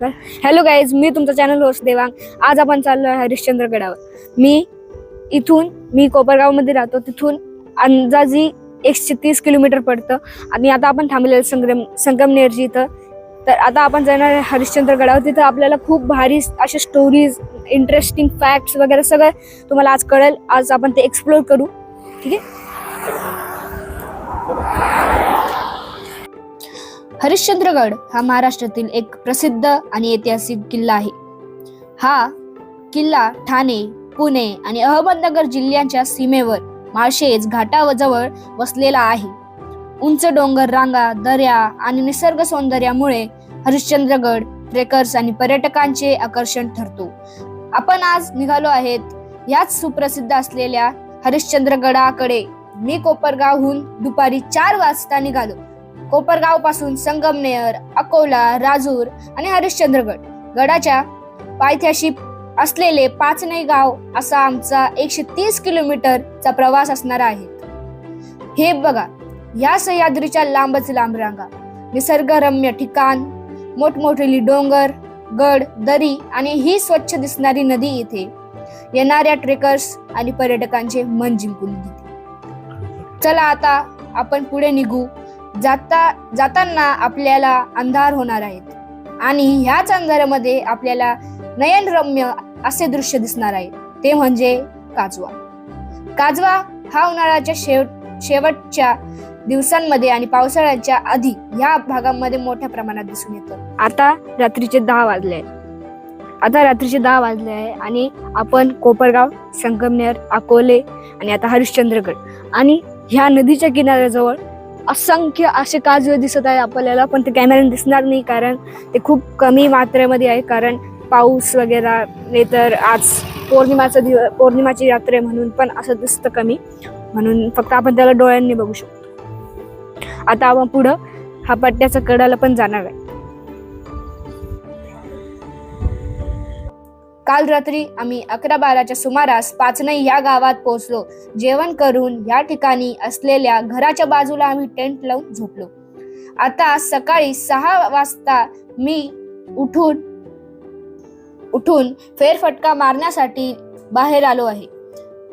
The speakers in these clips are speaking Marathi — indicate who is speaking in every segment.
Speaker 1: हॅलो गाईज, मी तुमचा चॅनल होस्ट देवांग. आज आपण चाललो आहे हरिश्चंद्रगडावर. मी कोपरगावमध्ये राहतो. तिथून अंदाजी 130 किलोमीटर पडतं आणि आता आपण थांबलेलं संगमनेरजी इथं. तर आता आपण जाणार आहे हरिश्चंद्रगडावर. तिथं आपल्याला खूप भारी अशा स्टोरीज, इंटरेस्टिंग फॅक्ट्स वगैरे सगळं तुम्हाला आज कळेल. आज आपण ते एक्सप्लोर करू. ठीक आहे. हरिश्चंद्रगड हा महाराष्ट्रातील एक प्रसिद्ध आणि ऐतिहासिक किल्ला आहे. हा किल्ला ठाणे, पुणे आणि अहमदनगर जिल्ह्यांच्या सीमेवर माळशेज घाटाजवळ वसलेला आहे. उंच डोंगर रांगा, दर्या आणि निसर्ग सौंदर्यामुळे हरिश्चंद्रगड ट्रेकर्स आणि पर्यटकांचे आकर्षण ठरतो. आपण आज निघालो आहेत याच सुप्रसिद्ध असलेल्या हरिश्चंद्रगडाकडे. मी कोपरगावहून दुपारी 4 वाजता निघालो. कोपरगाव पासून संगमनेर, अकोला, राजूर आणि हरिश्चंद्रगड गडाच्या पायथ्याशी असलेले पाचनई गाव असा आमचा 130 किलोमीटरचा प्रवास असणार आहे. हे बघा, या सह्याद्रीच्या लांबच लांब रांगा, निसर्गरम्य ठिकाण, मोठमोठे डोंगर, गड, दरी आणि ही स्वच्छ दिसणारी नदी इथे येणाऱ्या ट्रेकर्स आणि पर्यटकांचे मन जिंकून घेते. चला आता आपण पुढे निघू. जाताना आपल्याला अंधार होणार आहेत आणि ह्याच अंधारामध्ये आपल्याला नयनरम्य असे दृश्य दिसणार आहे. ते म्हणजे काजवा हा उन्हाळ्याच्या शेवटच्या दिवसांमध्ये आणि पावसाळ्याच्या आधी या भागामध्ये मोठ्या प्रमाणात दिसून येतो. आता रात्रीचे 10 वाजले आहे आणि आपण कोपरगाव, संगमनेर, अकोले आणि आता हरिश्चंद्रगड आणि ह्या नदीच्या किनाऱ्याजवळ असंख्य असे काजवे दिसत आहे आपल्याला. पण ते कॅमेऱ्याने दिसणार नाही कारण ते खूप कमी मात्रेमध्ये आहे, कारण पाऊस वगैरे नाही. तर आज पौर्णिमाची रात्र आहे म्हणून पण असं दिसतं कमी, म्हणून फक्त आपण त्याला डोळ्यांनी बघू शकतो. आता आपण पुढं हा पट्ट्याच्या कडाला पण जाणार आहे. काल रात्री आम्ही 11-12च्या सुमारास पाचनई या गावात पोहोचलो. जेवण करून या ठिकाणी असलेल्या घराच्या बाजूला आम्ही टेंट लावून झोपलो. आता सकाळी 6 वाजता मी उठून फेरफटका मारण्यासाठी बाहेर आलो आहे.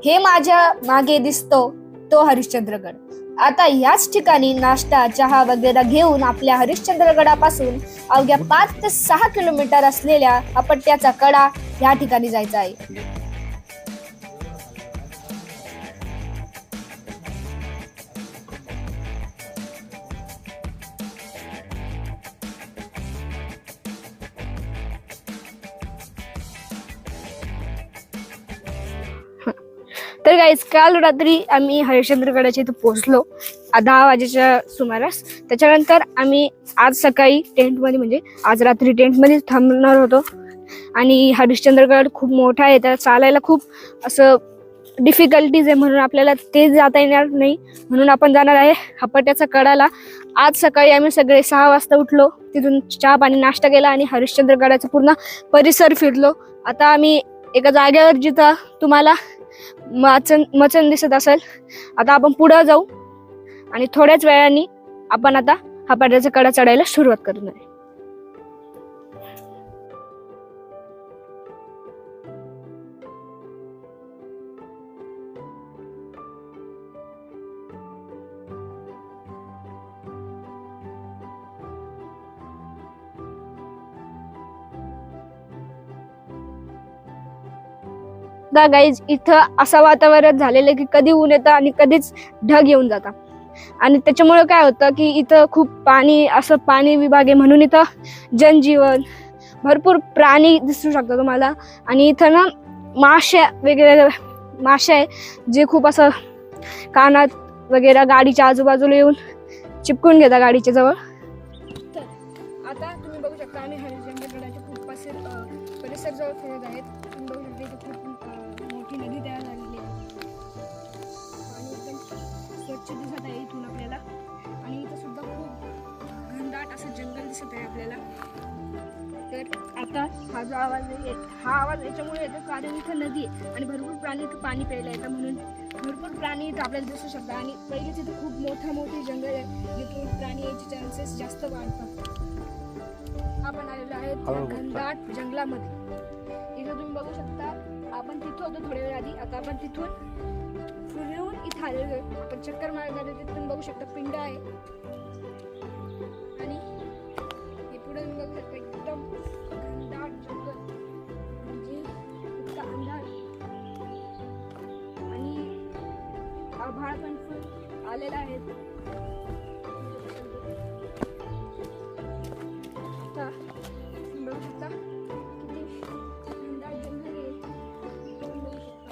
Speaker 1: हे माझ्या मागे दिसतो तो हरिश्चंद्रगड. आता याच ठिकाणी नाश्ता, चहा वगैरे घेऊन आपल्या हरिश्चंद्रगडापासून अवघ्या 5 ते 6 किलोमीटर असलेल्या हा पट्ट्याचा कडा या ठिकाणी जायचा आहे. तर गाईज, काल रात्री आम्ही हरिश्चंद्रगडाच्या इथे पोहोचलो 10 वाजेच्या सुमारास. त्याच्यानंतर आम्ही आज सकाळी आज रात्री टेंटमध्ये थांबणार होतो. आणि हरिश्चंद्रगड खूप मोठा आहे, त्याला चालायला खूप असं डिफिकल्टीज आहे, म्हणून आपल्याला ते जाता येणार नाही. म्हणून आपण जाणार आहे हपट्याच्या कडाला. आज सकाळी आम्ही सगळे 6 वाजता उठलो, तिथून चहा पाणी नाश्ता केला आणि हरिश्चंद्रगडाचा पूर्ण परिसर फिरलो. आता आम्ही एका जागेवर जिथं तुम्हाला मचन दिसत असेल, आता आपण पुढे जाऊ आणि थोड्याच वेळाने आपण आता हपट्याचा कडा चढायला सुरुवात करणार आहे. गाईज, इथं असं वातावरण झालेलं की कधी ऊन येतं आणि कधीच ढग येऊन जातात. आणि त्याच्यामुळे काय होतं की इथं खूप पाणी विभाग आहे, म्हणून इथं जनजीवन, भरपूर प्राणी दिसू शकतात तुम्हाला. आणि इथं ना वेगवेगळ्या मासे आहे, जे खूप असं कानात वगैरे गाडीच्या आजूबाजूला येऊन चिपकून घेतात गाडीच्या जवळ. तर आता तुम्ही बघू शकता आम्ही हरिश्चंद्रगडाच्या खूप परिसर जवळ फिरत आहेत. तुम्ही बघू शकता इथे खूप मोठी नदी तयार झालेली आहे आणि एकदम स्वच्छ दिसत आहे इथून आपल्याला. आणि इथं सुद्धा खूप घनदाट असं जंगल दिसत आहे आपल्याला. तर आता हा जो आवाज आहे, हा आवाज याच्यामुळे येतो कारण इथं नदी आहे आणि भरपूर प्राणी इथं पाणी प्यायला येतात, म्हणून भरपूर प्राणी इथं आपल्याला दिसू शकतात आणि पहिलेच इथं खूप मोठे जंगल आहे जिथून प्राणी यायचे चान्सेस जास्त वाढतात. आपण आलेलो आहे घनदाट जंगलामध्ये. इथं तुम्ही बघू शकता आपण तिथं होतो थोड्या वेळ आधी. आता आपण तिथून फिरून इथं आलेलो आहे. आपण चक्कर मारणार आहे. तिथून बघू शकता पिंड आहे आणि हे पुढे बघू शकता एकदम घनदाट जंगल म्हणजे इतका अंधार आणि आभाळ पण फुल आलेला आहे. आता बघू शकता किती घनदाट जंगल आहे. बघू शकता.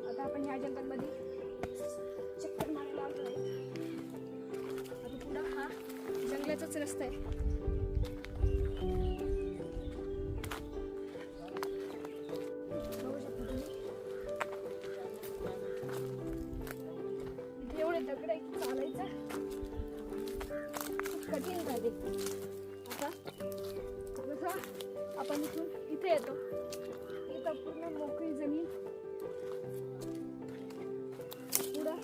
Speaker 1: आता आपण ह्या जंगलमध्ये चक्कर मारायला आलो आहे. आता पुढे हा जंगलाचाच रस्ता आहे. बघू शकता तुम्ही इथे एवढे दगड आहे की चालायचं खूप कठीण झाले. आता जसं आपण इथून इथे येतो इथं पूर्ण मोकळी जमीन पुढं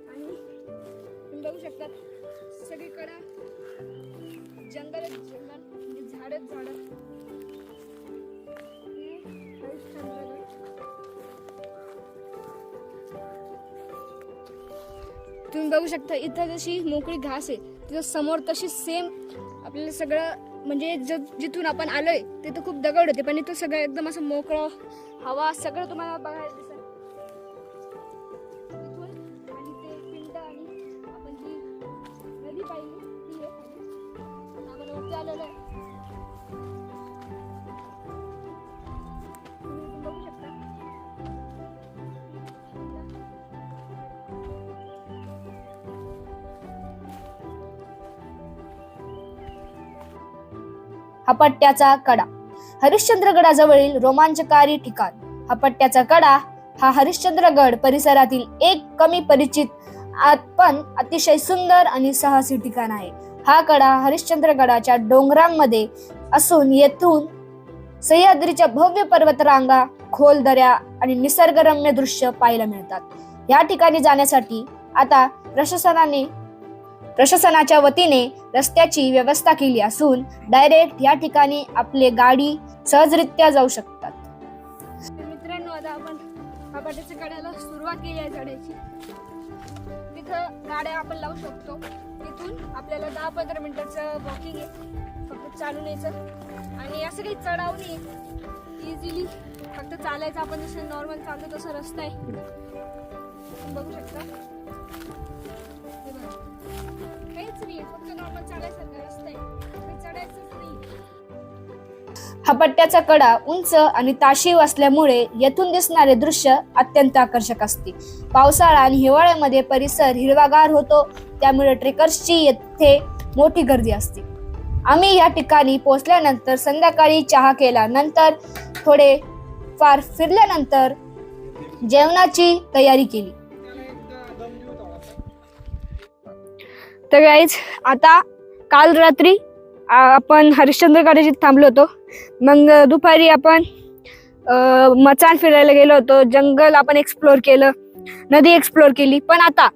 Speaker 1: आणि तुम्ही बघू शकता सगळीकडं जंगलच जंगल म्हणजे झाडच झाड. तुम्ही बघू शकता इथं जशी मोकळी घास आहे तिथं समोर तशी सेम आपल्याला सगळं म्हणजे जिथून आपण आलोय तिथं खूप दगड होते पण इथं सगळं एकदम असं मोकळं हवा सगळं तुम्हाला बघायला दिसेल. इथून आणि ते पिंड आणि आपण जी नदी पाहिली ती आहे. आपण वरती आलेलो आहे. तुम्ही बघू शकता हा पट्ट्याचा कडा. हरिश्चंद्रगडाजवळील रोमांचकारी ठिकाण. हा पट्ट्याचा कडा हा हरिश्चंद्रगड परिसरातील एक कमी परिचित पण अतिशय सुंदर आणि साहसी ठिकाण आहे. हा कडा हरिश्चंद्रगडाच्या डोंगरांमध्ये असून येथून सह्याद्रीच्या भव्य पर्वतरांगा, खोल दऱ्या आणि निसर्गरम्य दृश्य पाहायला मिळतात. या ठिकाणी जाण्यासाठी आता प्रशासनाच्या वतीने रस्त्याची व्यवस्था केली असून डायरेक्ट या ठिकाणी आपले गाडी सहजरित्या जाऊ शकतात. मित्रांनो आता आपण पट्ट्याच्या कड्याला सुरुवात केली आहे चढायची. तिथं गाड्या आपण लावू शकतो. तिथून आपल्याला 10-15 मिनिटाचं वॉकिंग आहे. फक्त चालून यायचं आणि असं काही चढाव नाही इझिली फक्त चालायचं. आपण जसं नॉर्मल चालतो तसं रस्ता आहे. बघू शकता काहीच नाही फक्त नॉर्मल चालायसारखा रस्ता आहे. चढायचंच नाही. हा पट्ट्याचा कडा उंच आणि ताशीव असल्यामुळे येथून दिसणारे दृश्य अत्यंत आकर्षक असते. पावसाळा आणि हिवाळ्यामध्ये परिसर हिरवागार होतो त्यामुळे ट्रेकर्सची येथे मोठी गर्दी असते. आम्ही या ठिकाणी पोहोचल्यानंतर संध्याकाळी चहा केला. नंतर थोडे फार फिरल्यानंतर जेवणाची तयारी केली. तर गाईज आता काल रात्री आपण हरिश्चंद्रगडात थांबलो होतो. मग दुपारी आपण मचाण फिरायला गेलो होतो. जंगल आपण एक्सप्लोर केलं, नदी एक्सप्लोर केली. पण आता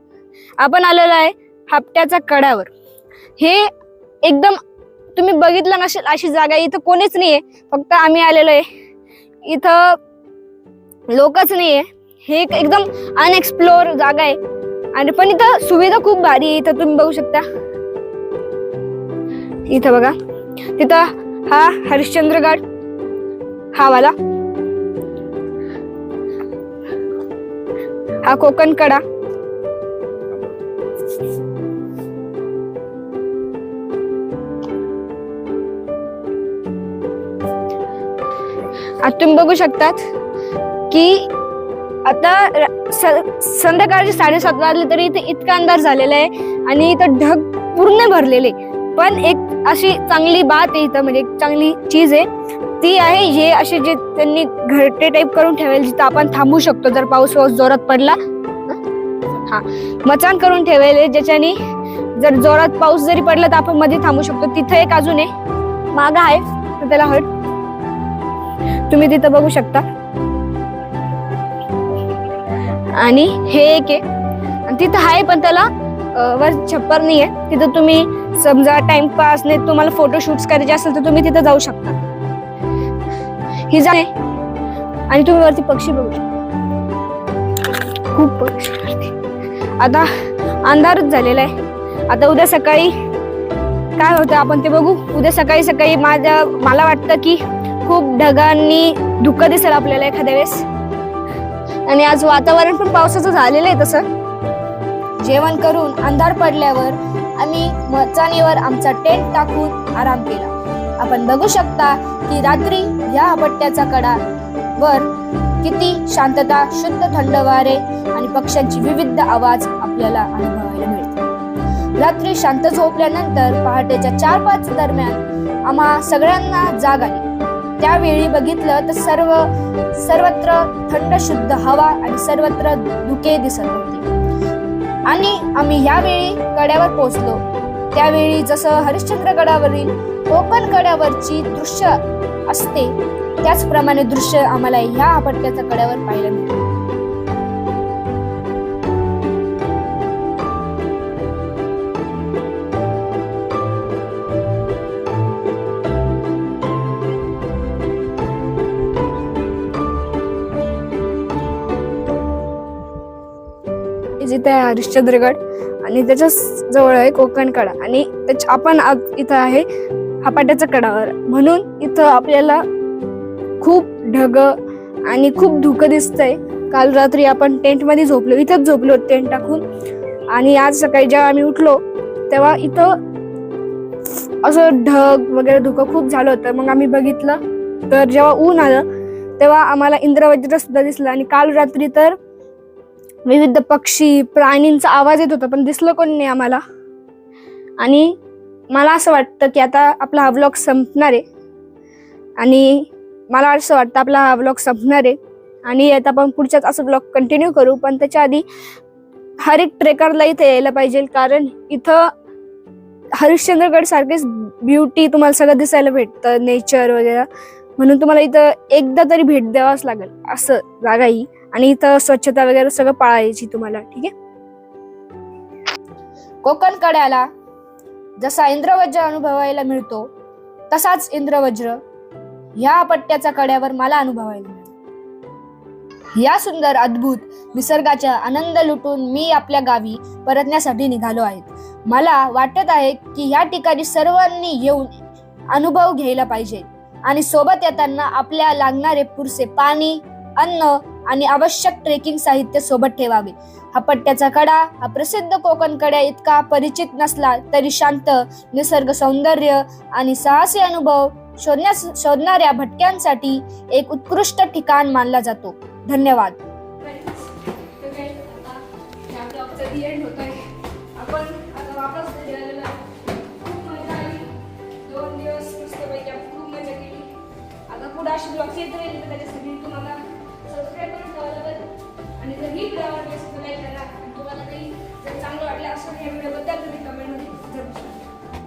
Speaker 1: आपण आलेलो आहे पट्ट्याच्या कड्यावर. हे एकदम तुम्ही बघितलं नसेल अशी जागा. इथं कोणीच नाहीये, फक्त आम्ही आलेलो आहे. इथं लोकच नाहीये. हे एकदम अनएक्सप्लोर जागा आहे आणि पण इथं सुविधा खूप भारी आहे. इथं तुम्ही बघू शकता. इथं बघा तिथं हा हरिश्चंद्रगड हा वाला, हा कोकण कडा, आता तुम्ही बघू शकतात की आता संध्याकाळचे 7:30 वाजले तरी इथे इतका अंधार झालेला आहे आणि इथं ढग पूर्ण भरलेले. पण एक अशी चांगली बात आहे इथं, म्हणजे एक चांगली चीज आहे ती आहे हे असे जे त्यांनी घरटे टाईप करून ठेवले जिथं आपण थांबू शकतो जर पाऊस जोरात पडला. हा मचाण करून ठेवले ज्याच्याने जर जोरात पाऊस जरी पडला तर आपण मध्ये थांबू शकतो. तिथे एक अजून आहे, माग आहे तर त्याला हट, तुम्ही तिथं बघू शकता. आणि हे एक आहे आणि तिथं आहे पण त्याला वर छप्पर नाहीये. तिथं तुम्ही समजा टाइमपास नाही तुम्हाला फोटोशूट्स करायचे असेल तर तुम्ही तिथं जाऊ शकता. ही जाणे आणि तुम्ही वरती पक्षी बघू शकता, खूप पक्षी वरती. आता अंधारच झालेला आहे. आता उद्या सकाळी काय होतं आपण ते बघू. उद्या सकाळी सकाळी मला वाटतं की खूप ढगांनी धुकं दिसेल आपल्याला एखाद्या वेळेस. आणि आज वातावरण पण पावसाचं झालेलं आहे. तसं जेवण करून अंधार पडल्यावर आम्ही मचाणीवर आमचा टेंट टाकून आराम केला. आपण बघू शकता की रात्री या पट्ट्याचा कडा वर किती शांतता, शुद्ध थंड वारे आणि पक्ष्यांची विविध आवाज आपल्याला अनुभवायला मिळते. रात्री शांत झोपल्यानंतर पहाटेच्या 4-5 दरम्यान आम्हा सगळ्यांना जाग आली. त्यावेळी बघितलं तर सर्वत्र थंड शुद्ध हवा आणि सर्वत्र धुके दिसत होते. आणि आम्ही यावेळी कड्यावर पोहोचलो. त्यावेळी जसं हरिश्चंद्र गडावरील कोकण कड्यावरची दृश्य असते त्याचप्रमाणे दृश्य आम्हाला ह्या पट्ट्याच्या कड्यावर पाहायला मिळते. जिथे आहे हरिश्चंद्रगड आणि त्याच्या जवळ आहे कोकण कडा आणि आपण इथं आहे हापाट्याच्या कडावर. म्हणून इथं आपल्याला खूप ढग आणि खूप धुकं दिसतंय. काल रात्री आपण टेंट मध्ये झोपलो, इथंच झोपलो टेंट टाकून. आणि आज सकाळी जेव्हा आम्ही उठलो तेव्हा इथं असं ढग वगैरे धुकं खूप झालं होतं. मग आम्ही बघितलं तर जेव्हा ऊन आलं तेव्हा आम्हाला इंद्रवज्र सुद्धा दिसलं. आणि काल रात्री तर विविध पक्षी प्राणींचा आवाज येत होता पण दिसलं कोण नाही आम्हाला. आणि मला असं वाटतं की आता आपला हा व्लॉग संपणार आहे. आणि मला असं वाटतं आपला हा व्लॉग संपणार आहे आणि आता आपण पुढच्याच असं व्लॉग कंटिन्यू करू. पण त्याच्या आधी हर एक ट्रेकरला इथे यायला पाहिजे, कारण इथं हरिश्चंद्रगड सारखेच ब्युटी तुम्हाला सगळं दिसायला भेटतं, नेचर वगैरे. म्हणून तुम्हाला इथं एकदा तरी भेट द्यावाच लागेल असं जागा ही. आणि इथं स्वच्छता वगैरे सगळं पाळायची तुम्हाला. ठीक आहे. कोकण कड्याला जसा इंद्रवज्र अनुभवायला मिळतो तसाच इंद्रवज्र ह्या पट्ट्याच्या कड्यावर मला अनुभवायला मिळतो. या सुंदर अद्भुत निसर्गाचा आनंद लुटून मी आपल्या गावी परतण्यासाठी निघालो आहे. मला वाटत आहे की या ठिकाणी सर्वांनी येऊन अनुभव घ्यायला पाहिजे आणि सोबत येताना आपल्या लागणारे पुरेसे पाणी, अन्न आणि आवश्यक ट्रेकिंग साहित्य सोबत ठेवावे. हा पट्ट्याचा कडा हा प्रसिद्ध कोकण कड्या इतका परिचित नसला तरी शांत निसर्ग सौंदर्य आणि साहसी अनुभव शोधणाऱ्या भटक्यांसाठी एक उत्कृष्ट ठिकाण मानला जातो. धन्यवाद. पुढे अशी ब्लॉग्स येत राहील तर त्याच्यासाठी तुम्हाला सबस्क्राईब करून ठेवायला लागेल. आणि जर ही